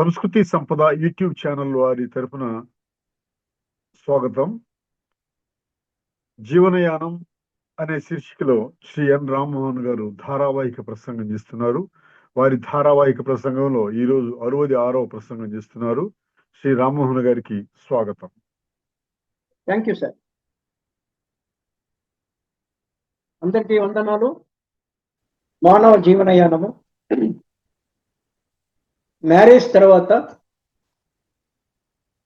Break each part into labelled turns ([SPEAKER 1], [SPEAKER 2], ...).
[SPEAKER 1] సంస్కృతి సంపద YouTube channel వారి తరపున స్వాగతం. జీవనయానం అనే శీర్షికలో శ్రీ ఎన్ రామ్మోహన్ గారు ధారావాహిక ప్రసంగం చేస్తున్నారు. వారి ధారావాహిక ప్రసంగంలో ఈరోజు 66వ ప్రసంగం చేస్తున్నారు. శ్రీ రామ్మోహన్ గారికి స్వాగతం.
[SPEAKER 2] Thank you sir. అందరికీ వందనాలు. మానవ జీవనయానము మ్యారేజ్ తర్వాత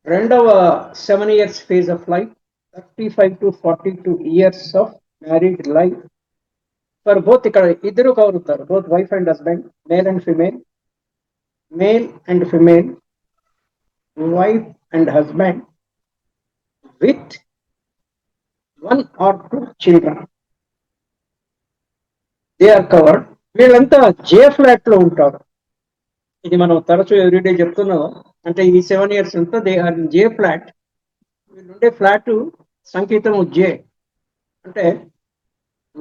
[SPEAKER 2] రెండవ 7 years phase of life, 35 to 42 years of married life for both. ఇక్కడ ఇద్దరు కవరుతారు, both wife and husband, male and female, male and female, wife and husband with 1 or 2 children. They are covered. వీళ్ళంతా J flat లో ఉంటారు. ఇది మనం తరచూ everyday చెప్తున్నాం. అంటే ఈ 7 years ఉంటే దే ఆర్ జే ఫ్లాట్. వీళ్ళుండే ఫ్లాట్ సంకేతం జే. అంటే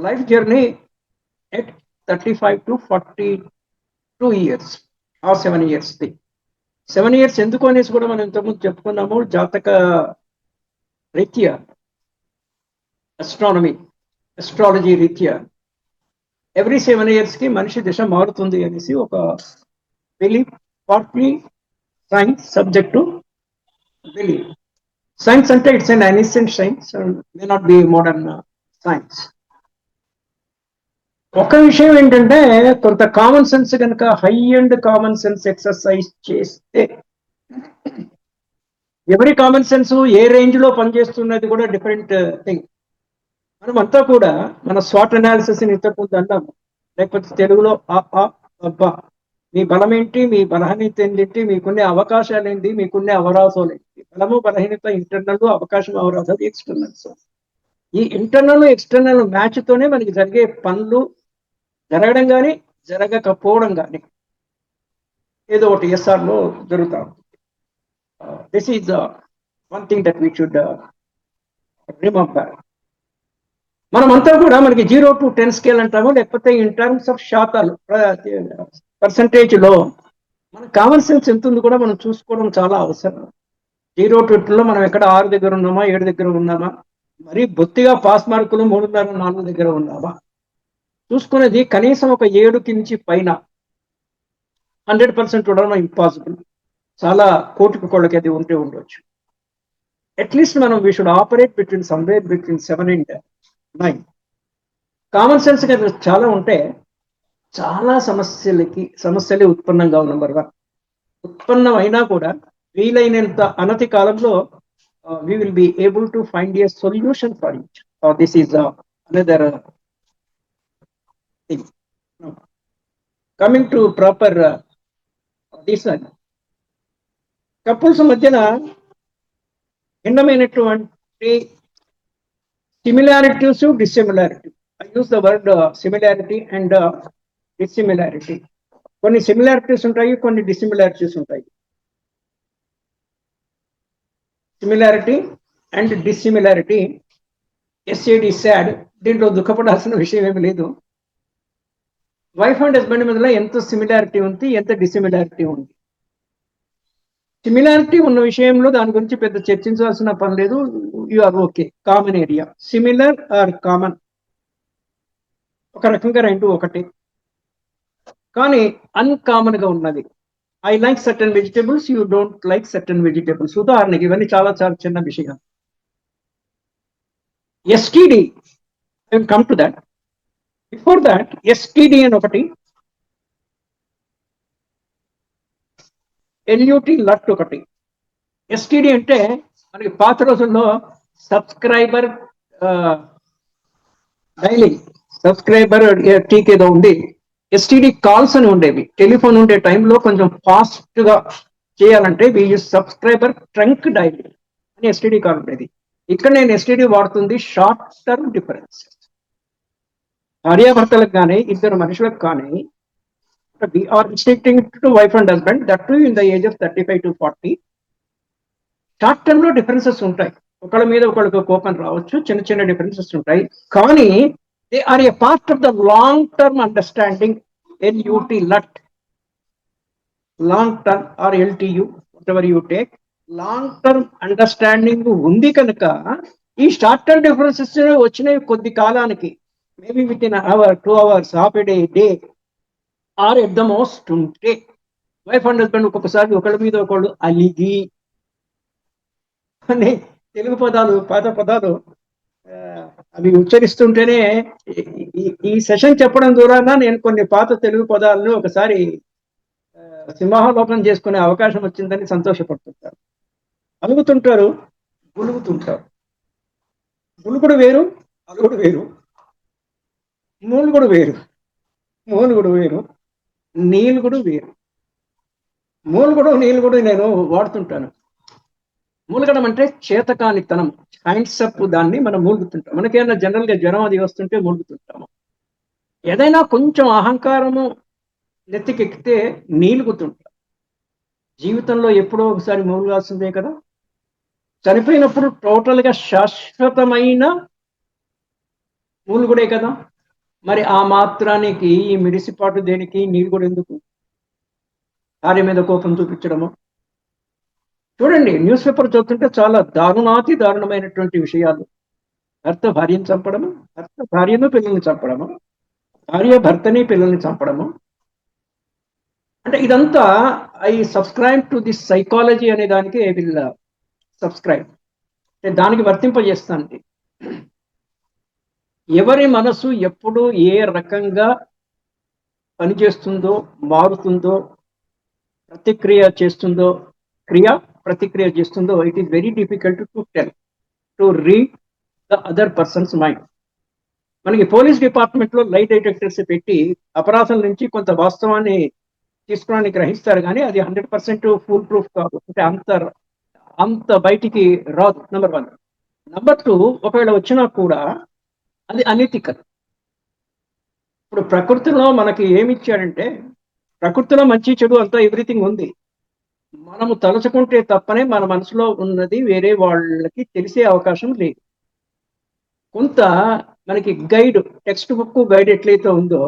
[SPEAKER 2] life journey at 35 to 42 years, ఆ 7 years. 7 years ఎందుకు అనేసి కూడా మనం ఇంతకుముందు చెప్పుకున్నాము. జాతక రీత్యా, అస్ట్రాలజీ రీత్యా ఎవ్రీ 7 years కి మనిషి దిశ మారుతుంది అనేసి ఒక belief. Partly science, subject to belief. Science అంటే it's an ancient science, may not be modern science. ఒక విషయం ఏంటంటే, కొంత కామన్ సెన్స్ కనుక high and common sense exercise చేస్తే, ఎవరి కామన్ సెన్స్ ఏ రేంజ్ లో పనిచేస్తున్నది కూడా డిఫరెంట్ థింగ్. మనమంతా కూడా మన స్వాట్ అనాలిసిస్ ఇంతకుముందు అన్నాము, లేకపోతే తెలుగులో అబ్బా, మీ బలం ఏంటి, మీ బలహీనత ఏంటి, మీకున్న అవకాశాలు ఏంటి, మీకున్న అవరాధాలు ఏంటి. బలము బలహీనత ఇంటర్నల్, అవకాశం అవరాధాలు ఎక్స్టర్నల్స్. ఈ ఇంటర్నల్ ఎక్స్టర్నల్ మ్యాచ్ తోనే మనకి జరిగే పనులు జరగడం కానీ జరగకపోవడం కానీ ఏదో ఒకటి ఎస్ఆర్ లో జరుగుతా ఉంటుంది. This is one thing that we should remember. మనమంతా కూడా మనకి 0 to 10 స్కేల్ అంటాము, లేకపోతే ఇన్ టర్మ్స్ ఆఫ్ శాతాలు, పర్సంటేజ్ లో మన కామన్ సెన్స్ ఎంత ఉంది కూడా మనం చూసుకోవడం చాలా అవసరం. 0 to 10 లో మనం ఎక్కడ 6 దగ్గర ఉన్నామా, 7 దగ్గర ఉన్నామా, మరి బొత్తిగా పాస్ మార్కులు 3.5, 4 దగ్గర ఉన్నామా చూసుకునేది. కనీసం ఒక 7కి నుంచి పైన 100% ఉండడం ఇంపాసిబుల్. చాలా కోటికి కొళ్ళకి అది ఉంటే ఉండవచ్చు. అట్లీస్ట్ మనం we should operate between somewhere between 7 and 9. Common sense చాలా ఉంటే చాలా సమస్యలే ఉత్పన్నంగా నెంబర్ 1. ఉత్పన్నం అయినా కూడా వీలైనంత అనతి కాలంలో we will be able to find a solution for it. This is another thing. Coming to proper this one, couples మధ్యన భిన్నమైనటువంటి similarities to dissimilarity. I use the word similarity and dissimilarity. కొన్ని similarities ఉంటాయి, కొన్ని dissimilarities ఉంటాయి. Similarity and dissimilarity, S A D sad. దీంట్లో దుఃఖపడాల్సిన విషయం ఏమి లేదు. వైఫ్ అండ్ హస్బెండ్ మధ్యలో ఎంత సిమిలారిటీ ఉంది, ఎంత డిసిమిలారిటీ ఉంది. సిమిలారిటీ ఉన్న విషయంలో దాని గురించి పెద్ద చర్చించాల్సిన పని లేదు. You are okay. Common area, similar or common, ఒక రకంగా రెండు ఒకటి. కానీ అన్కామన్ గా ఉన్నది. I like certain vegetables, you don't like certain vegetables. ఉదాహరణకి ఇవన్నీ చాలా చాలా చిన్న విషయం. STD, I will come to that. Before that, STD అని ఒకటి, ఎల్యూటి లట్ ఒకటి. ఎస్టీడి అంటే మనకి పాత రోజుల్లో సబ్స్క్రైబర్ డైలింగ్, సబ్స్క్రైబర్ టీకేదో ఉంది. ఎస్టీడీ కాల్స్ అని ఉండేవి. టెలిఫోన్ ఉండే టైంలో కొంచెం ఫాస్ట్ గా చేయాలంటే సబ్స్క్రైబర్ ట్రంక్ డైలింగ్ అని ఎస్టీడీ కాల్ ఉండేది. ఇక్కడ నేను ఎస్టీడీ వాడుతుంది షార్ట్ టర్మ్ డిఫరెన్స్. భార్యాభర్తలకు కానీ ఇద్దరు మనుషులకు కానీ are restricting to wife and husband, that too in the age of 35 to 40. Short term లో డిఫరెన్సెస్ ఉంటాయి. ఒకళ్ళ మీద ఒకళ్ళకి కోపం రావచ్చు, చిన్న చిన్న డిఫరెన్సెస్ ఉంటాయి. కానీ they are a part of the long term understanding, LUT, LUT. Long term or LTU ever you take, long term understanding ఉంది కనుక ఈ షార్ట్ టర్మ్ డిఫరెన్సెస్ వచ్చినాయి కొద్ది కాలానికి, maybe with in our 2 hours, half a day or at the most ఉంటే wife and husband ఒక్కొక్కసారి ఒకళ్ళ మీద ఒకళ్ళు అలిగి అనే తెలుగు పదాలు, పాత పదాలు అవి ఉచ్చరిస్తుంటేనే ఈ సెషన్ చెప్పడం ద్వారా నేను కొన్ని పాత తెలుగు పదాలను ఒకసారి సింహావలోకనం చేసుకునే అవకాశం వచ్చిందని సంతోషపడుతుంటారు. అలుగుతుంటారు, గులుగుతుంటారు. గులుగుడు వేరు, అలుగుడు వేరు. మూలుగుడు వేరు, మూలుగుడు వేరు, నీలుగుడు వేరు. మూలుగుడు నీలుగుడు నేను వాడుతుంటాను. మూలగడం అంటే చేతకానితనం, హ్యాండ్స్ అప్, దాన్ని మనం మూలుగుతుంటాం. మనకేమైనా జనరల్ గా జ్వరం అది వస్తుంటే మూలుగుతుంటాము. ఏదైనా కొంచెం అహంకారము నెత్తికెక్కితే నీలుగుతుంటాం. జీవితంలో ఎప్పుడో ఒకసారి మూలుగాల్సిందే కదా. చనిపోయినప్పుడు టోటల్ గా శాశ్వతమైన మూలుగుడే కదా. మరి ఆ మాత్రానికి ఈ మిడిసిపాటు దేనికి, నీలుగుడు ఎందుకు? భార్య మీద కోపం చూపించడము. చూడండి, న్యూస్ పేపర్ చదువుతుంటే చాలా దారుణాతి దారుణమైనటువంటి విషయాలు. భర్త భార్యను చంపడము, భర్త భార్యను పిల్లల్ని చంపడము, భార్య భర్తని పిల్లల్ని చంపడము. అంటే ఇదంతా I subscribe to this psychology అనే దానికి ఐ విల్ సబ్స్క్రైబ్, దానికి వర్తింపజేస్తాను. ఎవరి మనసు ఎప్పుడు ఏ రకంగా పనిచేస్తుందో, మారుతుందో, ప్రతిక్రియ చేస్తుందో, ప్రతిక్రియ చేస్తుందో, it is very difficult to tell, to read the other persons mind. మనకి పోలీస్ డిపార్ట్మెంట్ లో లైట్ డిటెక్టర్స్ పెట్టి అపరాధం నుంచి కొంత వాస్తవాన్ని తీసుకోవడానికి గ్రహిస్తారు, కానీ అది 100% ఫుల్ ప్రూఫ్ కాదు. అంటే అంత బయటికి రాదు. నెంబర్ 1. నెంబర్ 2, ఒకవేళ వచ్చినా కూడా అది అనెథికల్. ఇప్పుడు ప్రకృతిలో మనకి ఏమి ఇచ్చాడంటే, ప్రకృతిలో మంచి చెడు అంతా ఎవ్రీథింగ్ ఉంది. మనము తలుచుకుంటే తప్పనే మన మనసులో ఉన్నది వేరే వాళ్ళకి తెలిసే అవకాశం లేదు. కొంత మనకి గైడ్, టెక్స్ట్ బుక్ గైడ్ ఎట్లయితే ఉందో,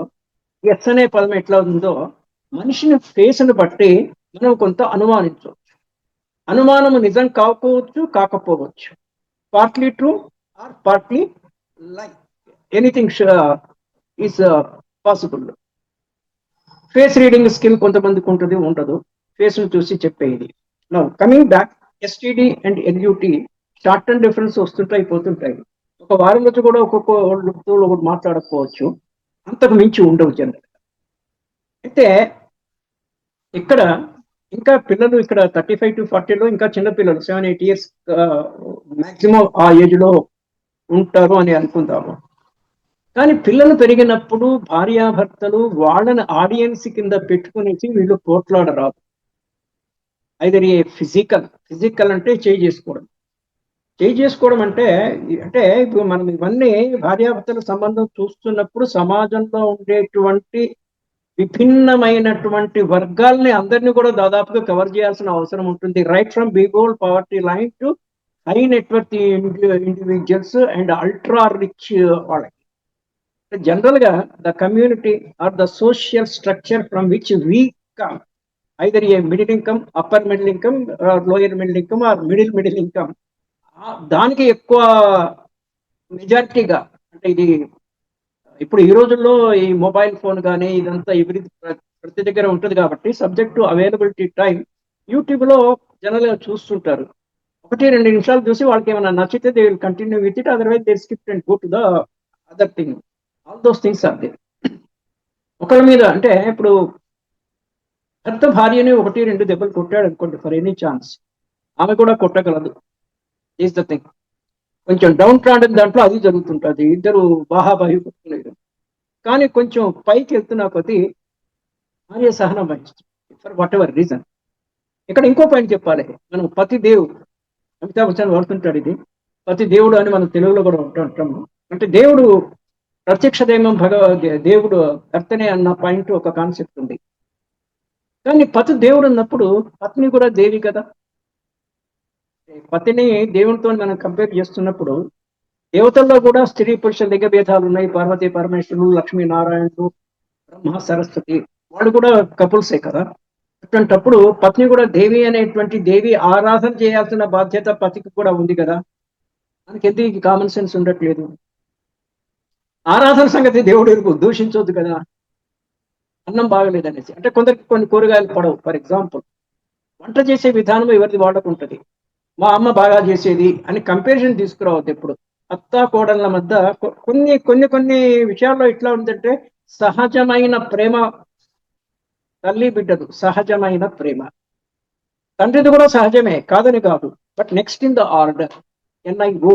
[SPEAKER 2] ఎస్ అనే పదం ఎట్లా ఉందో, మనిషిని ఫేస్ను బట్టి మనం కొంత అనుమానించవచ్చు. అనుమానము నిజం కాకపోవచ్చు. పార్ట్లీ ట్రూ ఆర్ పార్ట్లీ లై, anything is possible. Face reading skill కొంతమందికి ఉంటుంది, ఉండదు. ఫేస్ ను చూసి చెప్పేది. Now coming back, STD and LUT short term difference వస్తుంటాయి, పోతుంటాయి. ఒక వారం రోజు కూడా ఒక్కొక్క మాట్లాడకపోవచ్చు, అంతకు మించి ఉండవు జనరల్. అయితే ఇక్కడ ఇంకా పిల్లలు ఇక్కడ 35 to 40లో ఇంకా చిన్న పిల్లలు 7-8 years మాక్సిమం ఆ ఏజ్ లో ఉంటారు అని అనుకుందాము. కానీ పిల్లలు పెరిగినప్పుడు భార్యాభర్తలు వాళ్ళని ఆడియన్స్ కింద పెట్టుకునేసి వీళ్ళు పోట్లాడరాదు. ఐదర్ ఏ ఫిజికల్ అంటే చేయి చేసుకోవడం అంటే ఇప్పుడు మనం ఇవన్నీ భార్యాభర్తల సంబంధం చూస్తున్నప్పుడు సమాజంలో ఉండేటువంటి విభిన్నమైనటువంటి వర్గాల్ని అందరినీ కూడా దాదాపుగా కవర్ చేయాల్సిన అవసరం ఉంటుంది. Right from below poverty line to high network individuals and ultra rich వాళ్ళకి. జనరల్ గా the community or the social structure from which we come, either a middle income, upper middle income, lower middle income or middle income, దానికి ఎక్కువ మెజారిటీగా. అంటే ఇది ఇప్పుడు ఈ రోజుల్లో ఈ మొబైల్ ఫోన్ కానీ ఇదంతా ప్రతి దగ్గర ఉంటుంది కాబట్టి subject to availability time YouTube లో జనరల్ గా చూస్తుంటారు. 1-2 నిమిషాలు చూసి వాళ్ళకి ఏమైనా నచ్చితే they will continue with it, otherwise they skip and go to the other thing. All those things are they. ఒకళ్ళ మీద అంటే ఇప్పుడు భర్త భార్యని 1-2 దెబ్బలు కొట్టాడు అనుకోండి, ఫర్ ఎనీ ఛాన్స్, ఆమె కూడా కొట్టగలదు. Is the thing. కొంచెం డౌన్ ట్రాడెన్ దాంట్లో అది జరుగుతుంటుంది, ఇద్దరు బాహాబాహి కొట్టుకునేది. కానీ కొంచెం పైకి వెళ్తున్న కొద్దీ భార్య సహనం వహిస్తుంది, ఫర్ వాట్ ఎవర్ రీజన్. ఇక్కడ ఇంకో పాయింట్ చెప్పాలి. మనం పతి దేవుడు, అమితాబ్ బచ్చన్ వాడుతుంటాడు ఇది, పతి దేవుడు అని మనం తెలుగులో కూడా ఉంటుంటాము. అంటే దేవుడు ప్రత్యక్ష దైవం, దేవుడు భర్తనే అన్న పాయింట్ ఒక కాన్సెప్ట్ ఉంది. కానీ పతి దేవుడు అన్నప్పుడు పత్ని కూడా దేవి కదా. పతిని దేవునితో మనం కంపేర్ చేస్తున్నప్పుడు దేవతల్లో కూడా స్త్రీ పురుష లింగ భేదాలు ఉన్నాయి. పార్వతీ పరమేశ్వరులు, లక్ష్మీ నారాయణుడు, బ్రహ్మ సరస్వతి, వాళ్ళు కూడా కపుల్సే కదా. అటువంటప్పుడు పత్ని కూడా దేవి అనేటువంటి దేవి ఆరాధన చేయాల్సిన బాధ్యత పతికి కూడా ఉంది కదా. మనకి ఎందుకు కామన్ సెన్స్ ఉండట్లేదు? ఆరాధన సంగతి దేవుడు ఎరుగు, దూషించవద్దు కదా. అన్నం బాగలేదనేసి అంటే కొందరికి కొన్ని కూరగాయలు పడవు. ఫర్ ఎగ్జాంపుల్, వంట చేసే విధానం ఎవరిది వాడకుంటది. మా అమ్మ బాగా చేసేది అని కంపారిజన్ తీసుకురావద్దు ఎప్పుడు. అత్త కోడళ్ళ మధ్య కొన్ని కొన్ని కొన్ని విషయాల్లో ఇట్లా ఉందంటే సహజమైన ప్రేమ, తల్లి బిడ్డదు సహజమైన ప్రేమ. తండ్రిది కూడా సహజమే, కాదని కాదు. But next in the order ఎన్ఐఓ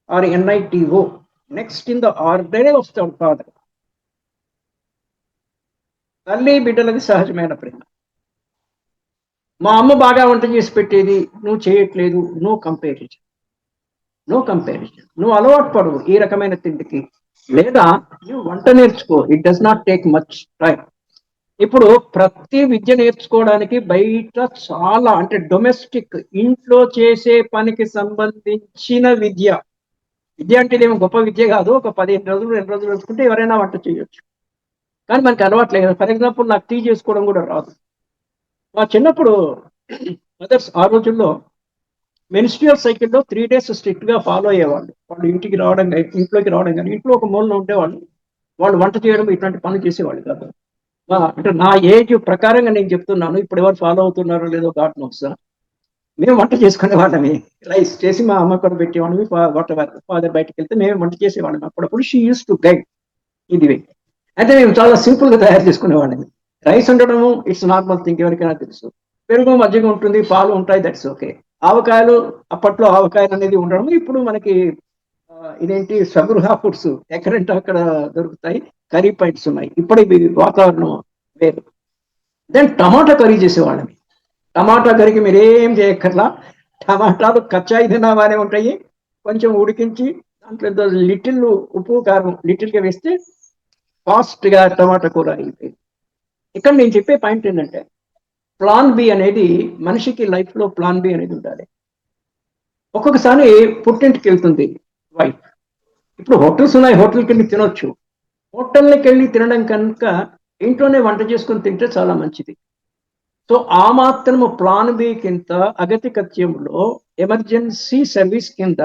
[SPEAKER 2] ఆర్ ఎన్ఐటిఓ, నెక్స్ట్ ఇన్ ద ఆర్డరే వస్తాడు ఫాదర్. తల్లి బిడ్డలది సహజమైన ప్రేమ. మా అమ్మ బాగా వంట చేసి పెట్టేది, నువ్వు చేయట్లేదు, నో కంపారిజన్, నో కంపారిజన్. నువ్వు అలవాటు పడు ఈ రకమైన తిండికి, లేదా నువ్వు వంట నేర్చుకో. It does not take much time. ఇప్పుడు ప్రతి విద్య నేర్చుకోవడానికి బయట చాలా, అంటే డొమెస్టిక్, ఇంట్లో చేసే పనికి సంబంధించిన విద్య. విద్య అంటే ఇదేమో గొప్ప విద్య కాదు. ఒక 15 రోజులు 2 రోజులు నేర్చుకుంటే ఎవరైనా వంట చేయొచ్చు. కానీ మనకి అలవాట్లేదు. ఫర్ ఎగ్జాంపుల్, నాకు టీ చేసుకోవడం కూడా రాదు. మా చిన్నప్పుడు మదర్స్ ఆ రోజుల్లో మెన్స్ట్రియల్ సైకిల్లో 3 days స్ట్రిక్ట్ గా ఫాలో అయ్యేవాళ్ళు. వాళ్ళు ఇంట్లోకి రావడం కానీ, ఇంట్లో ఒక మూలన ఉండేవాళ్ళు. వాళ్ళు వంట చేయడం ఇట్లాంటి పనులు చేసేవాళ్ళు కాదు. అంటే నా ఏజ్ ప్రకారంగా నేను చెప్తున్నాను. ఇప్పుడు ఎవరు ఫాలో అవుతున్నారో లేదో గాడ్ నోస్. మేము వంట చేసుకునే వాళ్ళమి. రైస్ చేసి మా అమ్మ కూడా పెట్టేవాళ్ళమి. ఫాదర్ బయటకు వెళ్తే మేము వంట చేసేవాళ్ళం. అప్పుడప్పుడు షీ యూస్ టు గైడ్ ఇది. అయితే మేము చాలా సింపుల్ గా తయారు చేసుకునేవాళ్ళమి. రైస్ ఉండడము ఇట్స్ నార్మల్ థింగ్, ఎవరికైనా తెలుసు. పెరుగు మజ్జిగ ఉంటుంది, పాలు ఉంటాయి, దట్స్ ఓకే. ఆవకాయలు, అప్పట్లో ఆవకాయలు అనేది ఉండడం. ఇప్పుడు మనకి ఇదేంటి స్వగృహ ఫుడ్స్ ఎక్కడంటే అక్కడ దొరుకుతాయి. కర్రీ పాయింట్స్ ఉన్నాయి. ఇప్పుడు వాతావరణం వేరు. దెన్ టమాటా కర్రీ చేసేవాళ్ళమి. టమాటా కర్రీకి మీరేం చేయక్కర్లా. టమాటాలు కచ్చాయి తినాగానే ఉంటాయి. కొంచెం ఉడికించి దాంట్లో లిటిల్ ఉప్పు కారం లిటిల్గా వేస్తే ఫాస్ట్ గా టమాటా కూర అయిపోయింది. ఇక్కడ నేను చెప్పే పాయింట్ ఏంటంటే, ప్లాన్ బి అనేది మనిషికి లైఫ్ లో ప్లాన్ బి అనేది ఉండాలి. ఒక్కొక్కసారి పుట్టింటికి వెళ్తుంది వైఫ్. ఇప్పుడు హోటల్స్ ఉన్నాయి, హోటల్కి వెళ్ళి తినొచ్చు. హోటల్కి వెళ్ళి తినడం కనుక ఇంట్లోనే వంట చేసుకుని తింటే చాలా మంచిది. సో ఆ మాత్రము ప్లాన్ బి కింద అగతికత్యంలో ఎమర్జెన్సీ సర్వీస్ కింద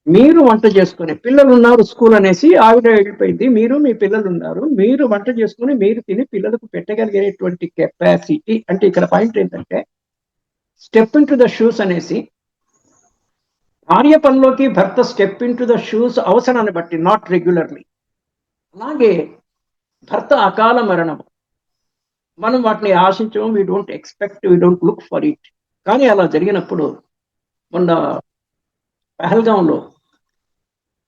[SPEAKER 2] మీరు వంట చేసుకుని, పిల్లలు ఉన్నారు స్కూల్ అనేసి ఆవిడ వెళ్ళిపోయింది, మీరు మీ పిల్లలు ఉన్నారు, మీరు వంట చేసుకుని మీరు తిని పిల్లలకు పెట్టగలిగేటువంటి కెపాసిటీ. అంటే ఇక్కడ పాయింట్ ఏంటంటే, step in to the shoes అనేసి, భార్య పనిలోకి భర్త step in to the shoes అవసరాన్ని బట్టి, నాట్ రెగ్యులర్లీ. అలాగే భర్త అకాల మరణం, మనం వాటిని ఆశించము, we don't expect, we don't look for it. కానీ అలా జరిగినప్పుడు, మొన్న పహల్గాంలో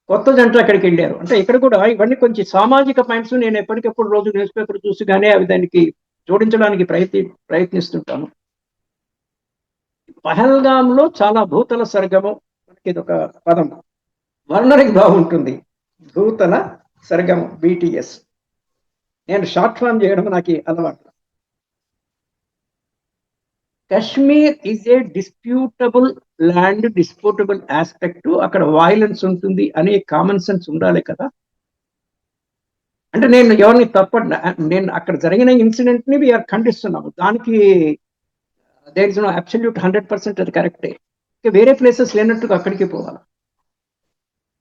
[SPEAKER 2] కొత్త జంట అక్కడికి వెళ్ళారు. అంటే ఇక్కడ కూడా ఇవన్నీ కొంచెం సామాజిక పాయింట్స్. నేను ఎప్పటికప్పుడు రోజు న్యూస్ పేపర్ చూసిగానే అవి దానికి జోడించడానికి ప్రయత్నిస్తుంటాను. పహల్గాంలో చాలా భూతల సర్గము, మనకి ఇది ఒక పదం, వర్ణనకి బాగుంటుంది. భూతల సర్గము, BTS. నేను షార్ట్ ఫామ్ చేయడం నాకు అలవాటు. Kashmir is a disputable land, disputable aspect. అక్కడ వైలెన్స్ ఉంటుంది అనే కామన్ సెన్స్ ఉండాలి కదా. అంటే నేను ఎవరిని నేను అక్కడ జరిగిన ఇన్సిడెంట్ ని వీఆర్ ఖండిస్తున్నాము. దానికి దేర్ ఇస్ నో అబ్సల్యూట్ 100% అది కరెక్టే. వేరే ప్లేసెస్ లేనట్టుగా అక్కడికి పోవాలి.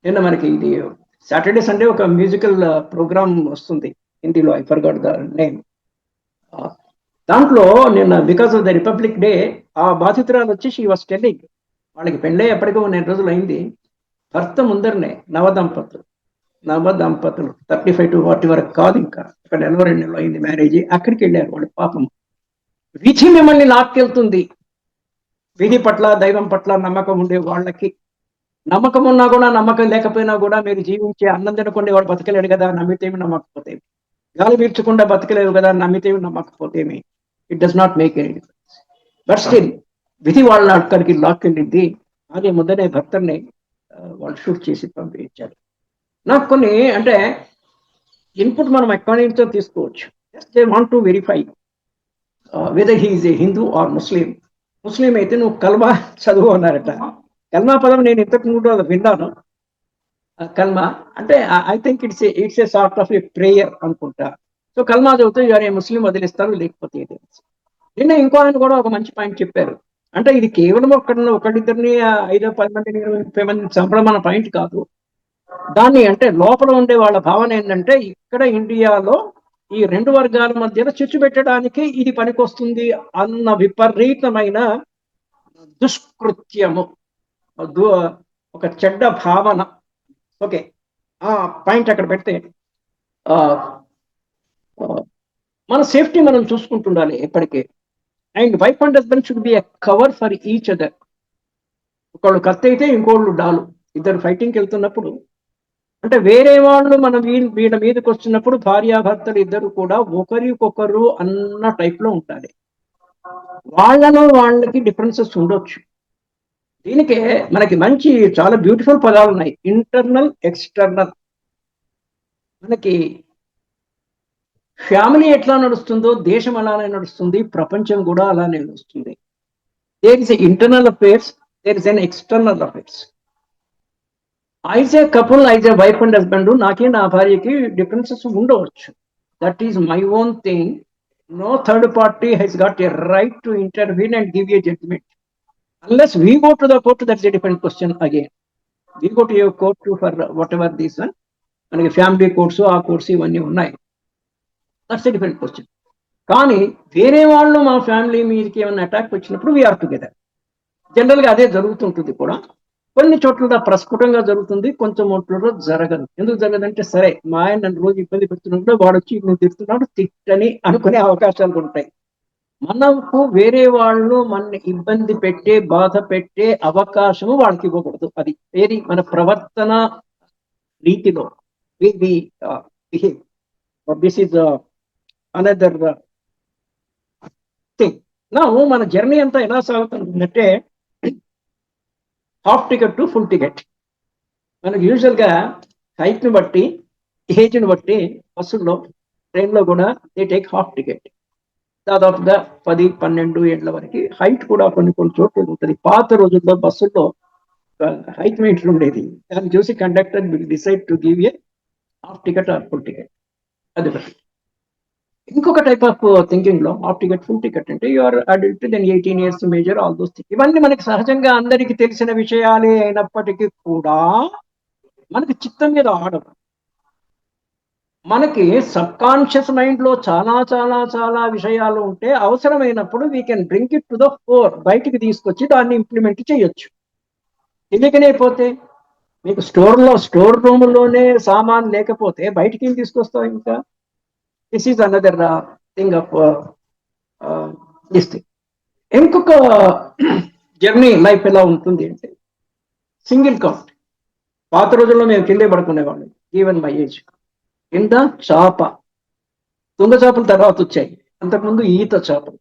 [SPEAKER 2] నిన్న మనకి ఇది సాటర్డే సండే ఒక మ్యూజికల్ ప్రోగ్రామ్ వస్తుంది హిందీలో, ఐ ఫర్గాట్ ద నేమ్. దాంట్లో నిన్న because of the republic day ఆ బాధితురాలు వచ్చి షీ వాస్ టెల్లింగ్, వాళ్ళకి పెళ్ళే ఎప్పటికో 4 రోజులు అయింది. భర్త ముందరనే నవదంపతులు 35 to 40 వరకు కాదు, ఇంకా ఇక్కడ 2 నెలలు అయింది మ్యారేజ్. అక్కడికి వెళ్ళారు వాళ్ళు. పాపం విధి మిమ్మల్ని లాక్కెళ్తుంది. విధి పట్ల దైవం పట్ల నమ్మకం ఉండే వాళ్ళకి, నమ్మకం ఉన్నా కూడా నమ్మకం లేకపోయినా కూడా మీరు జీవించే అన్నం తినకుండా వాడు బతకలేడు కదా, నమ్మితేమి నమ్మకపోతేమి. గాలి పీల్చకుండా బతకలేవు కదా, నమ్మితేమి నమ్మకపోతేమి. It does not make any difference. But still విధి వాళ్ళ అక్కడికి లాక్కెళ్ళింది. అదే ముద్దనే భర్తని వాళ్ళు షూట్ చేసి పంపించారు. నాకు కొన్ని అంటే ఇన్పుట్ మనం ఎక్కడి నుంచో తీసుకోవచ్చు. They want to verify whether he is a Hindu or Muslim. Muslim అయితే నువ్వు కల్మా చదువు అన్నారట. కల్మా పదం నేను ఇంతకు ముందు విన్నాను. కల్మా అంటే I think it's a sort of a prayer అనుకుంటా. సో కల్మా చదివితే ఇక ముస్లిం వదిలిస్తారు, లేకపోతే ఇది. నిన్న ఇంకో ఆయన కూడా ఒక మంచి పాయింట్ చెప్పారు. అంటే ఇది కేవలం ఒకరిద్దరిని 5-10 మందిని 20 మందిని చంపడం మన పాయింట్ కాదు. దాన్ని అంటే లోపల ఉండే వాళ్ళ భావన ఏంటంటే ఇక్కడ ఇండియాలో ఈ 2 వర్గాల మధ్యలో చిచ్చు పెట్టడానికి ఇది పనికొస్తుంది అన్న విపరీతమైన దుష్కృత్యము, ఒక చెడ్డ భావన. ఓకే, ఆ పాయింట్ అక్కడ పెడితే మన సేఫ్టీ మనం చూసుకుంటుండాలి ఎప్పటికీ. And wife and husband should be a cover for each other. ఒకళ్ళు కత్తి అయితే ఇంకోళ్ళు డాలు. ఇద్దరు ఫైటింగ్కి వెళ్తున్నప్పుడు అంటే వేరే వాళ్ళు మన వీళ్ళ మీదకి వచ్చినప్పుడు భార్యాభర్తలు ఇద్దరు కూడా ఒకరికొకరు అన్న టైప్ లో ఉండాలి. వాళ్ళలో వాళ్ళకి డిఫరెన్సెస్ ఉండొచ్చు. దీనికే మనకి మంచి చాలా బ్యూటిఫుల్ పదాలు ఉన్నాయి, ఇంటర్నల్, ఎక్స్టర్నల్. మనకి ఫ్యామిలీ ఎట్లా నడుస్తుందో దేశం అలానే నడుస్తుంది, ప్రపంచం కూడా అలానే నడుస్తుంది. There is internal affairs, there is an external affairs. As a couple, as a wife and husband, నాకే నా భార్యకి డిఫరెన్సెస్ ఉండవచ్చు. That is my own thing. No third party has got a right to intervene and give a judgement. Unless we go to the court, that's a different question again. We go to your court for whatever this one. మనకి family courts, ఆ courts ఇవన్నీ ఉన్నాయి. That's a different question. కానీ వేరే వాళ్ళు మా family మీదకి ఏమైనా అటాక్ వచ్చినప్పుడు వీఆర్ టుగెదర్. జనరల్గా అదే జరుగుతుంటుంది కూడా. కొన్ని చోట్ల ప్రస్ఫుటంగా జరుగుతుంది, కొంచెం చోట్ల జరగదు. ఎందుకు జరగదంటే, సరే మా ఆయన నన్ను రోజు ఇబ్బంది పెడుతున్నప్పుడు వాడు వచ్చి నువ్వు తిడుతున్నాడు తిట్టని అనుకునే అవకాశాలు ఉంటాయి. మనకు వేరే వాళ్ళు మన ఇబ్బంది పెట్టే, బాధ పెట్టే అవకాశము వాళ్ళకి ఇవ్వకూడదు. అది వేరే మన ప్రవర్తన రీతిలో దిస్ ఈజ్ అనదర్ థింగ్. నా మన జర్నీ అంతా ఎలా సాగుతుందంటే half ticket to full ticket. మనకు యూజువల్గా హైట్ని బట్టి, ఏజ్ని బట్టి బస్సుల్లో, ట్రైన్లో కూడా దే టేక్ హాఫ్ టికెట్. దాదాపుగా 10-12 ఏళ్ల వరకు హైట్ కూడా కొన్ని చోట్ల ఉంటుంది. పాత రోజుల్లో బస్సుల్లో హైట్ మీటర్ ఉండేది. దాన్ని చూసి conductor will decide to give a half ticket or full ticket. అది ఇంకొక టైప్ ఆఫ్ థింకింగ్ లో హాఫ్ టికెట్, ఫుల్ టికెట్ అంటే you are adult, then 18 years major, all those things. ఇవన్నీ మనకి సహజంగా అందరికీ తెలిసిన విషయాలే అయినప్పటికీ కూడా మనకి చిత్తం మీద ఆడదు. మనకి సబ్ కాన్షియస్ మైండ్ లో చాలా చాలా చాలా విషయాలు ఉంటే అవసరమైనప్పుడు we can bring it to the four, బయటికి తీసుకొచ్చి దాన్ని ఇంప్లిమెంట్ చేయొచ్చు. తెలియకనే పోతే మీకు స్టోర్ రూమ్లోనే సామాన్ లేకపోతే బయటికి ఏం తీసుకొస్తావు ఇంకా? This is another thing of this thing. ఇంకొక జర్నీ లైఫ్ ఎలా ఉంటుంది అంటే సింగిల్ కౌంట్. పాత రోజుల్లో మేము కిందే పడుకునేవాళ్ళం. ఈవెన్ మై ఏజ్ కింద చేప, తుంగ చేపలు తర్వాత వచ్చాయి. అంతకుముందు ఈత చేపలు,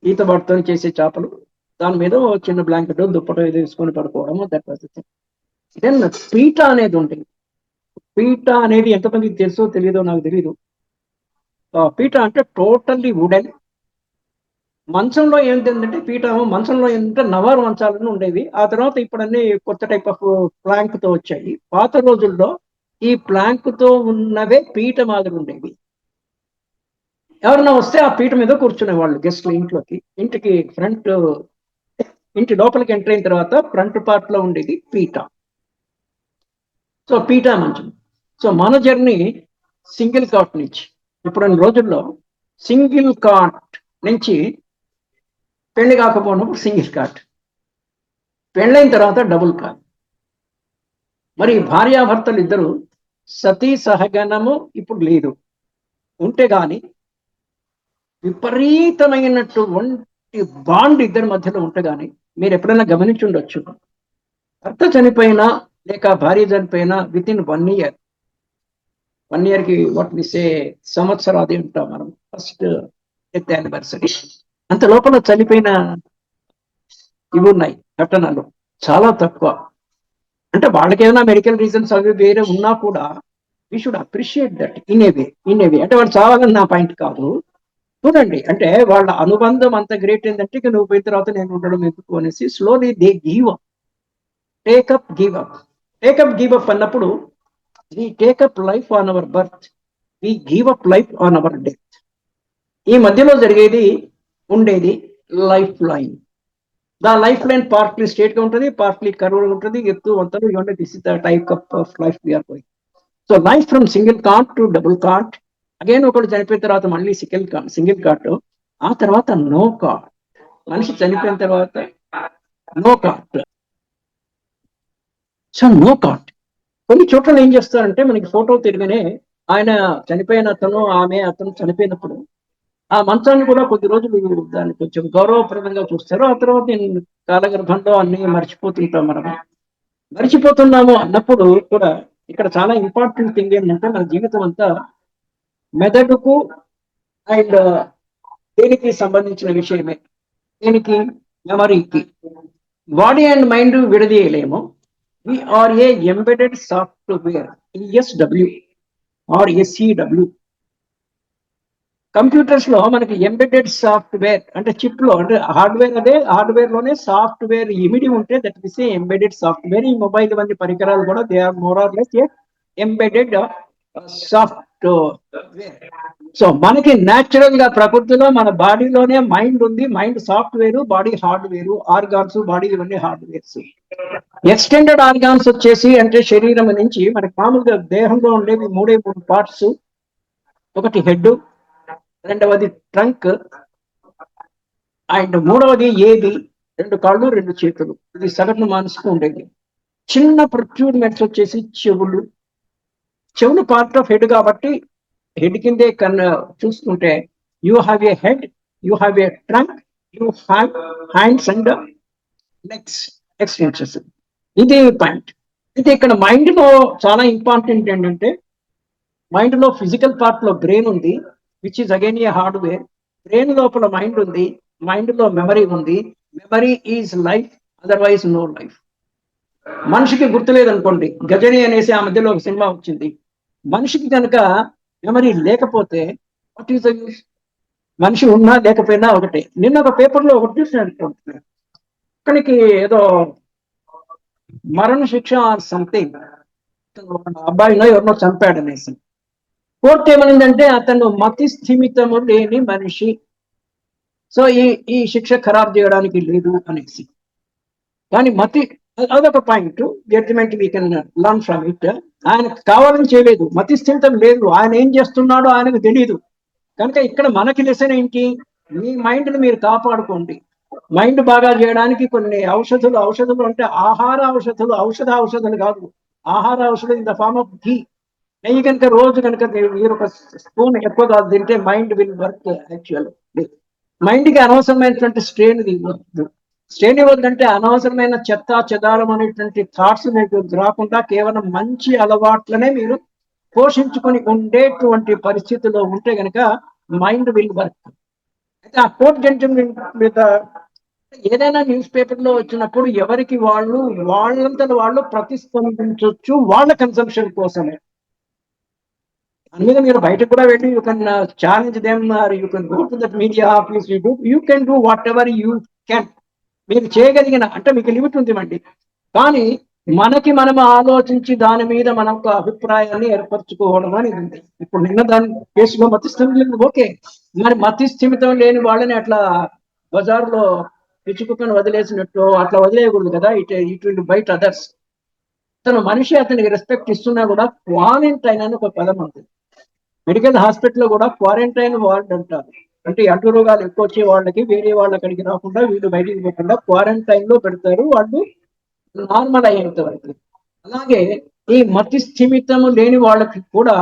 [SPEAKER 2] ఈత పడుతో చేసే చేపలు, దాని మీద చిన్న బ్లాంకెట్, దుప్పట ఏదో వేసుకొని పడుకోవడం. That was the thing. Then పీట అనేది ఉంటుంది. పీట అనేది ఎంతమందికి తెలుసో తెలియదో నాకు తెలియదు. పీట అంటే టోటల్లీ వుడెన్. మంచంలో ఏంటంటే పీట మంచంలో ఏంటంటే నవారు మంచాలను ఉండేవి. ఆ తర్వాత ఇప్పుడు అన్ని కొత్త టైప్ ఆఫ్ ప్లాంక్ తో వచ్చాయి. పాత రోజుల్లో ఈ ప్లాంక్ తో ఉన్నవే పీట మాదిరి ఉండేవి. ఎవరన్నా వస్తే ఆ పీట మీద కూర్చునే వాళ్ళు గెస్ట్లు ఇంట్లోకి. ఇంటి లోపలికి ఎంటర్ అయిన తర్వాత ఫ్రంట్ పార్ట్ లో ఉండేది పీట. సో పీట మంచం. సో మన జర్నీ సింగిల్ కాట్ నుంచి, ఇప్పుడు రోజుల్లో సింగిల్ కాట్ నుంచి పెళ్లి కాకపోయినప్పుడు సింగిల్ కాట్, పెళ్ళైన తర్వాత డబుల్ కాట్. మరి భార్యాభర్తలు ఇద్దరు సతీ సహగమనము ఇప్పుడు లేదు. ఉంటే గాని విపరీతమైనటువంటి బాండ్ ఇద్దరి మధ్యలో ఉంటే గాని, మీరు ఎప్పుడైనా గమనించి ఉండొచ్చు, భర్త చనిపోయినా లేక భార్య చనిపోయినా విత్ ఇన్ 1 year, 1 yearకి వాట్ వి సే సంవత్సరాది ఉంటాం మనం, ఫస్ట్ డెత్ యానివర్సరీ. అంత లోపల చనిపోయిన ఇవి ఉన్నాయి ఘటనలు చాలా తక్కువ. అంటే వాళ్ళకేమైనా మెడికల్ రీజన్స్ అవి వేరే ఉన్నా కూడా we should appreciate that in a way. అంటే వాళ్ళు చావాలని నా పాయింట్ కాదు. చూడండి, అంటే వాళ్ళ అనుబంధం అంత గ్రేట్ ఏంటంటే ఇక నువ్వు పోయిన తర్వాత నేను ఉండడం ఎందుకు అనేసి slowly they give up, take up give up అన్నప్పుడు we take up life on our birth. We give up life on our death. ఈ మధ్యలో ఉండేది life line. The life line partly straight గా ఉంటుంది, పార్ట్లీ కర్వ్ ఉంటుంది, ఎత్తు వంతలు ఇవన్నీ. This is the type of life we are going. So life from single cart to double cart, again ఒకటి చనిపోయిన తర్వాత మళ్ళీ సింగిల్ కార్ట్, ఆ తర్వాత నో కార్ట్. మనిషి చనిపోయిన తర్వాత no cart. So no cart. కొన్ని చోట్ల ఏం చేస్తారంటే మనకి ఫోటో తిరగనే ఆయన చనిపోయిన అతను చనిపోయినప్పుడు ఆ మంచాన్ని కూడా కొద్ది రోజులు దాన్ని కొంచెం గౌరవప్రదంగా చూస్తారు. ఆ తర్వాత నేను కాలగర్భంలో అన్ని మర్చిపోతున్నాము అన్నప్పుడు కూడా ఇక్కడ చాలా ఇంపార్టెంట్ థింగ్ ఏంటంటే మన జీవితం అంతా మెదడుకు అండ్ దేనికి సంబంధించిన విషయమే. దేనికి? మెమరీకి. బాడీ అండ్ మైండ్ విడదీయలేము. we are a embedded software, ESW or SEW. Computers లో మనకి ఎంబెడెడ్ సాఫ్ట్వేర్ అంటే చిప్ లో, అంటే హార్డ్వేర్ లోనే సాఫ్ట్వేర్ ఇమిడి ఉంటే దట్ ఇస్ ఎంబెడెడ్ సాఫ్ట్వేర్. ఈ మొబైల్ వంటి పరికరాలు కూడా they are more or less embedded software. So మనకి న్యాచురల్ గా ప్రకృతిలో మన బాడీలోనే మైండ్ ఉంది. Mind software, body hardware, organs body ఇవన్నీ హార్డ్వేర్స్. ఎక్స్టెండెడ్ ఆర్గాన్స్ వచ్చేసి అంటే శరీరం నుంచి మనకి మామూలుగా దేహంలో ఉండేవి 3 పార్ట్స్. ఒకటి హెడ్, రెండవది ట్రంక్, అండ్ మూడవది ఏది 2 కాళ్ళు 2 చేతులు. ఇది సగటు మనసుకు ఉండేది. చిన్న ప్రొట్రూడ్మెంట్స్ వచ్చేసి చెవులు పార్ట్ ఆఫ్ హెడ్ కాబట్టి హెడ్ కిందే చూసుకుంటే you have a head, you have a trunk, you have hands and legs extensions. ఇది పాయింట్. అయితే ఇక్కడ మైండ్ లో చాలా ఇంపార్టెంట్ ఏంటంటే మైండ్ లో ఫిజికల్ పార్ట్ లో బ్రెయిన్ ఉంది, which is again a hardware. Brain లోపల మైండ్ ఉంది, మైండ్ లో మెమరీ ఉంది. Memory is life, otherwise no life. మనిషికి గుర్తులేదు అనుకోండి, గజని అనేసి ఆ మధ్యలో ఒక సినిమా వచ్చింది. మనిషికి కనుక మెమరీ లేకపోతే వాట్ ఈస్ ద యూస్? మనిషి ఉన్నా లేకపోయినా ఒకటే. నిన్న ఒక పేపర్లో ఒకటి చూసినట్టు అక్కడికి ఏదో మరణ శిక్ష ఆర్ సంథింగ్, అబ్బాయిలో ఎవరినో చంపాడు అనేసి కోర్టు ఏమనిందంటే అతను మతి స్థిమితము లేని మనిషి, సో ఈ శిక్ష ఖరాబ్ చేయడానికి లేదు అనేసి. కానీ అదొక point, judgement we can learn from it. ఆయన కావాలని చేయలేదు, మతి స్థిమితం లేదు, ఆయన ఏం చేస్తున్నాడో ఆయనకు తెలియదు. కనుక ఇక్కడ మనకి లెసన్ ఏంటి? మీ మైండ్ని మీరు కాపాడుకోండి. మైండ్ బాగా చేయడానికి కొన్ని ఔషధులు అంటే ఆహార ఔషధాలు కాదు. ఆహార ఔషధం ఇన్ ద ఫార్మ్ ఆఫ్ ఘీ. నెయ్యి కనుక రోజు కనుక మీరు ఒక స్పూన్ ఎక్కువగా తింటే మైండ్ విల్ వర్క్. యాక్చువల్ మైండ్కి అనవసరమైనటువంటి స్ట్రెయిన్ ఇవ్వద్దంటే అనవసరమైన చెత్త చెదారం అనేటువంటి థాట్స్ మీకు రాకుండా కేవలం మంచి అలవాట్లనే మీరు పోషించుకొని ఉండేటువంటి పరిస్థితిలో ఉంటే కనుక మైండ్ విల్ వర్క్. అయితే ఆ కోర్ట్ జడ్జిమెంట్ మీద ఏదైనా న్యూస్ పేపర్ లో వచ్చినప్పుడు ఎవరికి వాళ్ళంతా వాళ్ళు ప్రతిస్పందించవచ్చు వాళ్ళ కన్సంప్షన్ కోసమే. అందుకే మీరు బయటకు కూడా వెళ్ళి you can challenge them or you can go to that media office, you can do whatever you can. మీరు చేయగలిగిన అంటే మీకు లిమిట్ ఉందిమండి. కానీ మనం ఆలోచించి దాని మీద మనం ఒక అభిప్రాయాన్ని ఏర్పరచుకోవడం అనేది ఉంది. ఇప్పుడు నిన్న దాని కేసులో మతి స్థిమితం ఓకే, మరి మతి స్థిమితం లేని వాళ్ళని అట్లా బజార్లో పిచ్చుకుని వదిలేసినట్టు అట్లా వదిలేయకూడదు కదా. It will bite others. మనిషి అతనికి రెస్పెక్ట్ ఇస్తున్నా కూడా క్వారంటైన్ అని ఒక పదం ఉంటుంది. మెడికల్ హాస్పిటల్లో కూడా క్వారంటైన్ వార్డ్ అంటారు. అంటే అంటు రోగాలు ఎక్కువ వచ్చే వాళ్ళకి వేరే వాళ్ళ అక్కడికి రాకుండా వీళ్ళు బయటికి పోకుండా క్వారంటైన్ లో పెడతారు, వాళ్ళు నార్మల్ అయ్యేంత వరకు. అలాగే ఈ మతి స్థిమితము లేని వాళ్ళకి కూడా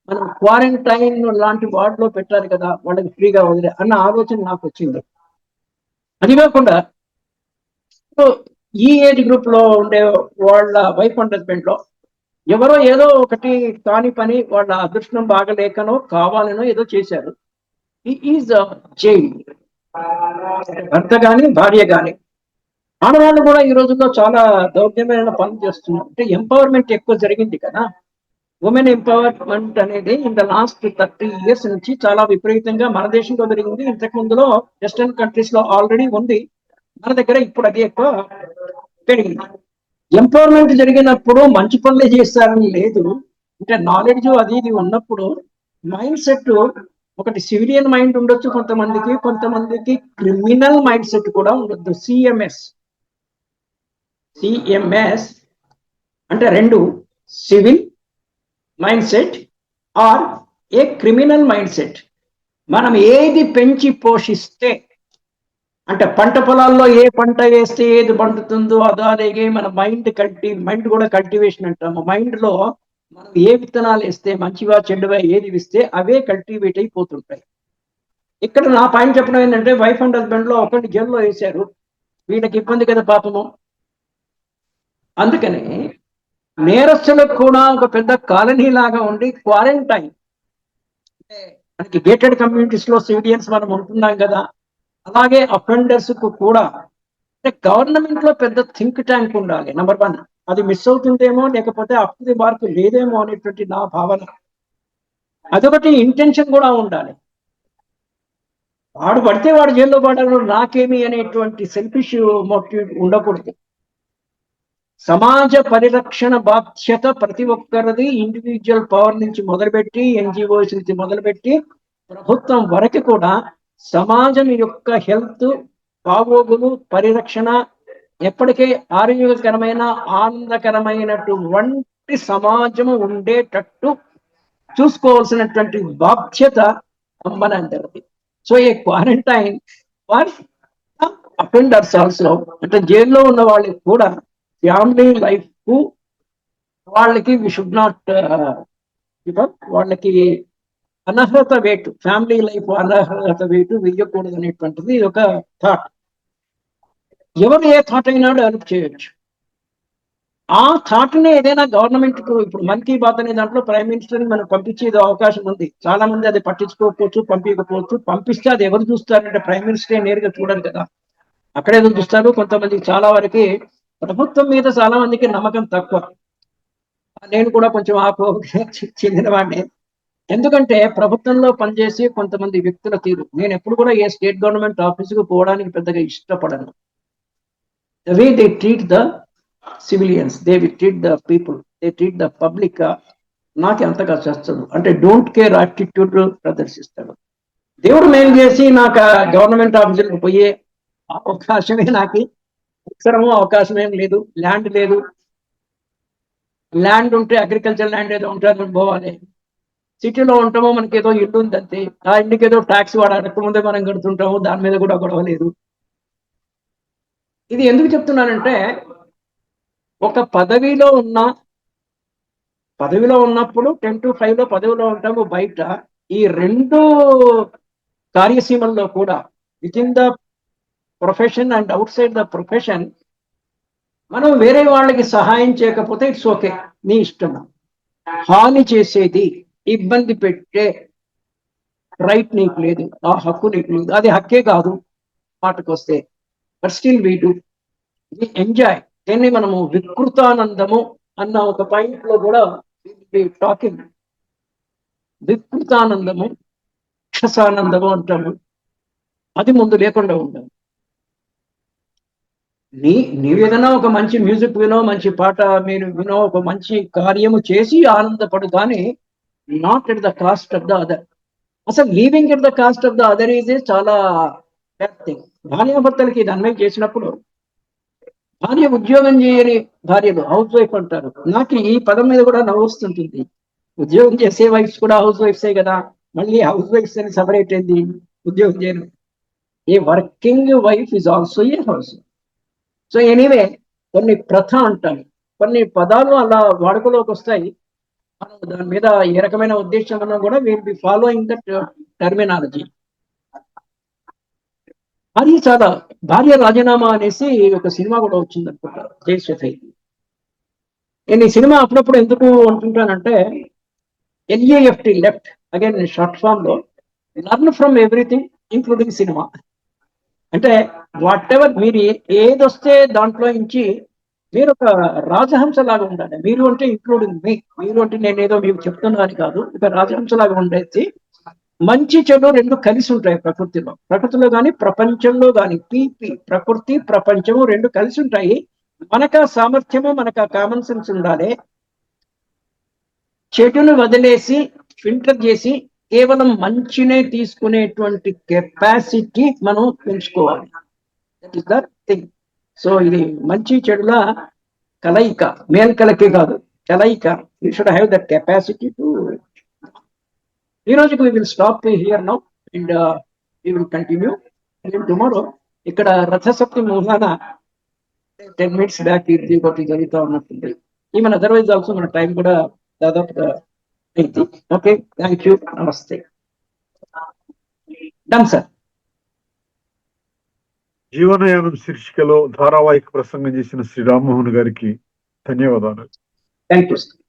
[SPEAKER 2] మనం క్వారంటైన్ లాంటి వార్డ్ లో పెట్టాలి కదా, వాళ్ళకి ఫ్రీగా వదిలే అన్న ఆలోచన నాకు వచ్చింది. అది కాకుండా ఈ ఏజ్ గ్రూప్ లో ఉండే వాళ్ళ వైఫ్ అండ్ హస్బెండ్ లో ఎవరో ఏదో ఒకటి కాని పని వాళ్ళ అదృష్టం బాగలేకనో కావాలనో ఏదో చేశారు. Is jail. భర్త గాని భార్య గాని. ఆడవాళ్ళు కూడా ఈ రోజుల్లో చాలా దౌర్జన్యమైన పనులు చేస్తున్నారు. అంటే ఎంపవర్మెంట్ ఎక్కువ జరిగింది కదా. ఉమెన్ ఎంపవర్మెంట్ అనేది ఇన్ ద లాస్ట్ 30 years నుంచి చాలా విపరీతంగా మన దేశంలో పెరిగింది. ఇంతకు ముందులో వెస్టర్న్ కంట్రీస్ లో ఆల్రెడీ ఉంది, మన దగ్గర ఇప్పుడు అది ఎక్కువ పెరిగింది. ఎంపవర్మెంట్ జరిగినప్పుడు మంచి పనులే చేస్తారని లేదు. అంటే నాలెడ్జ్ అది ఇది ఉన్నప్పుడు మైండ్ సెట్ ఒకటి సివిలియన్ మైండ్ ఉండొచ్చు కొంతమందికి క్రిమినల్ మైండ్ సెట్ కూడా ఉండొచ్చు. సిఎంఎస్ అంటే రెండు, civil mind set or a criminal mind set. మనం ఏది పెంచి పోషిస్తే, అంటే పంట పొలాల్లో ఏ పంట వేస్తే ఏది పండుతుందో అలాగే మన మైండ్ కూడా కల్టివేషన్ అంటాము. మైండ్ లో మనం ఏ విత్తనాలు వేస్తే, మంచిగా చెడ్డగా ఏది ఇస్తే అవే కల్టివేట్ అయిపోతుంటాయి. ఇక్కడ నా పాయింట్ చెప్పడం ఏంటంటే, వైఫ్ అండ్ హస్బెండ్ లో ఒకటి జైల్లో వేశారు, వీళ్ళకి ఇబ్బంది కదా పాపము. అందుకని నేరస్తులకు కూడా ఒక పెద్ద కాలనీ లాగా ఉండి క్వారంటైన్, అంటే మనకి గేటెడ్ కమ్యూనిటీస్ లో సివిలియన్స్ మనం ఉంటున్నాం కదా, అలాగే అఫెండర్స్ కు కూడా అంటే గవర్నమెంట్ లో పెద్ద థింక్ ట్యాంక్ ఉండాలి. నెంబర్ 1, అది మిస్ అవుతుందేమో, లేకపోతే అప్ టు ది మార్క్ లేదేమో అనేటువంటి నా భావన. అదొకటి ఇంటెన్షన్ కూడా ఉండాలి. వాడు పడితే వాడు జైల్లో పడాలి, నాకేమి అనేటువంటి సెల్ఫిష్ మోటివ్ ఉండకూడదు. సమాజ పరిరక్షణ బాధ్యత ప్రతి ఒక్కరిది, ఇండివిజువల్ పవర్ నుంచి మొదలుపెట్టి, ఎన్జిఓస్ నుంచి మొదలుపెట్టి ప్రభుత్వం వరకు కూడా సమాజం యొక్క హెల్త్, బాగోగులు, పరిరక్షణ ఎప్పటికీ ఆరోగ్యకరమైన, ఆనందకరమైనటువంటి సమాజము ఉండేటట్టు చూసుకోవాల్సినటువంటి బాధ్యత మనందరిది. So a quarantine for offenders also, అంటే జైల్లో ఉన్న వాళ్ళకి కూడా ఫ్యామిలీ లైఫ్ కు వాళ్ళకి వి షుడ్ నాట్ వాళ్ళకి అనర్హత వేటు, ఫ్యామిలీ లైఫ్ అనర్హత వేటు వెయ్యకూడదు అనేటువంటిది ఒక థాట్. ఎవరు ఏ థాట్ అయినా డెవలప్ చేయొచ్చు. ఆ థాట్ ని ఏదైనా గవర్నమెంట్ కు, ఇప్పుడు మన్ కీ బాత్ అనే దాంట్లో ప్రైమ్ మినిస్టర్ ని మనం పంపించేది అవకాశం ఉంది. చాలా మంది అది పట్టించుకోకపోవచ్చు, పంపించకపోవచ్చు. పంపిస్తే అది ఎవరు చూస్తారంటే ప్రైమ్ మినిస్టర్ నేరుగా చూడరు కదా, అక్కడే చూస్తారు. కొంతమంది, చాలా వరకు ప్రభుత్వం మీద చాలా మందికి నమ్మకం తక్కువ. నేను కూడా కొంచెం ఆ చెందిన వాడిని. ఎందుకంటే ప్రభుత్వంలో పనిచేసి కొంతమంది వ్యక్తుల తీరు, నేను ఎప్పుడు కూడా ఏ స్టేట్ గవర్నమెంట్ ఆఫీసుకు పోవడానికి పెద్దగా ఇష్టపడను. The way they treat the civilians, they will treat the people, they treat the public, నాకు ఎంతగా చేస్తాడు అంటే డోంట్ కేర్ యాటిట్యూడ్ ప్రదర్శిస్తాడు. దేవుడు మేలు చేసి నాకు గవర్నమెంట్ ఆఫీసులకు పోయే అవకాశమే నాకు అవకాశం ఏం లేదు. ల్యాండ్ లేదు. ల్యాండ్ ఉంటే అగ్రికల్చర్ ల్యాండ్ ఏదో ఉంటుంది పోవాలి. సిటీలో ఉంటామో మనకి ఏదో ఇల్లు ఉంది అంతే, ఆ ఇంటికి ఏదో ట్యాక్స్ వాడు అడగకముందే మనం కడుతుంటాము, దాని మీద కూడా గొడవ లేదు. ఇది ఎందుకు చెప్తున్నానంటే, ఒక పదవిలో ఉన్నప్పుడు 10 to 5 లో పదవిలో ఉంటాము. బయట ఈ రెండు కార్యసీమల్లో కూడా with in the profession and out side the profession మనం వేరే వాళ్ళకి సహాయం చేయకపోతే ఇట్స్ ఓకే, నీ ఇష్టం. హాని చేసేది, ఇబ్బంది పెట్టే రైట్ నీకు లేదు, ఆ హక్కు నీకు లేదు. అది హక్కే కాదు మాటకు వస్తే, but still we do, we enjoy. దీన్ని మనము వికృతానందము అన్న ఒక పాయింట్ లో కూడా టాకింగ్. వికృతానందము, రాక్షసానందము అంటాము, అది ముందు లేకుండా ఉండాలి. నీవేదైనా ఒక మంచి మ్యూజిక్ వినో, మంచి పాట మీరు వినో, ఒక మంచి కార్యము చేసి ఆనందపడు, కానీ not at the cost of the other. అసలు leaving at the cost of the other is చాలా బ్యాడ్ థింగ్. భార్యాభర్తలకి ఇది అన్వయం చేసినప్పుడు, భార్య ఉద్యోగం చేయని భార్యలు, హౌస్ వైఫ్ అంటారు. నాకు ఈ పదం మీద కూడా నవ్వు వస్తుంటుంది. ఉద్యోగం చేసే వైఫ్స్ కూడా హౌస్ వైఫ్సే కదా, మళ్ళీ హౌస్ వైఫ్స్ అని సపరేట్ అయింది ఉద్యోగం చేయను. A working wife is also a house. So anyway, కొన్ని ప్రథ అంటాను, కొన్ని పదాలు అలా వాడుకలోకి వస్తాయి. మనం దాని మీద ఏ రకమైన ఉద్దేశం ఉన్నా కూడా will be following that terminology. అది చాలా భార్య రాజీనామా అనేసి ఒక సినిమా కూడా వచ్చింది అనుకుంటా, జయశ్రీ. నేను ఈ సినిమా అప్పుడప్పుడు ఎందుకు అంటుంటానంటే, LAFT, left again short form లో, learn from everything including cinema. అంటే వాట్ ఎవర్ మీరు ఏది వస్తే దాంట్లో నుంచి మీరు ఒక రాజహంస లాగా ఉండాలి. మీరు అంటే ఇంక్లూడింగ్ మీ, మీరు అంటే నేనేదో మీకు చెప్తున్నాను కాదు, ఒక రాజహంస లాగా ఉండేసి మంచి చెడు రెండు కలిసి ఉంటాయి ప్రకృతిలో కానీ ప్రపంచంలో కానీ. ప్రకృతి ప్రపంచము రెండు కలిసి ఉంటాయి. మనకు ఆ సామర్థ్యము, మనకు ఆ కామన్ సెన్స్ ఉండాలి. చెడును వదిలేసి ఫిల్టర్ చేసి కేవలం మంచినే తీసుకునేటువంటి కెపాసిటీ మనం పెంచుకోవాలి. That is the thing. So ఇది మంచి చెడుల కలయిక, మేల్కలకి కాదు, కలయిక. You should have that capacity to. ఈ రోజుకి we will stop here now and we will continue tomorrow. ఇక్కడ రథసప్తమి మూలాన 10 minutes బ్యాక్ ఇది ఒకటి జరుగుతూ ఉన్నట్టుంది. ఈవెన్ అదర్వైజ్ ఆల్సో మన టైం కూడా దాదాపుగా అయింది. ఓకే, థ్యాంక్ యూ, నమస్తే. Done sir.
[SPEAKER 1] జీవనయానం శీర్షికలో ధారావాహిక ప్రసంగం చేసిన శ్రీ రామ్మోహన్ గారికి ధన్యవాదాలు.
[SPEAKER 2] Thank you sir.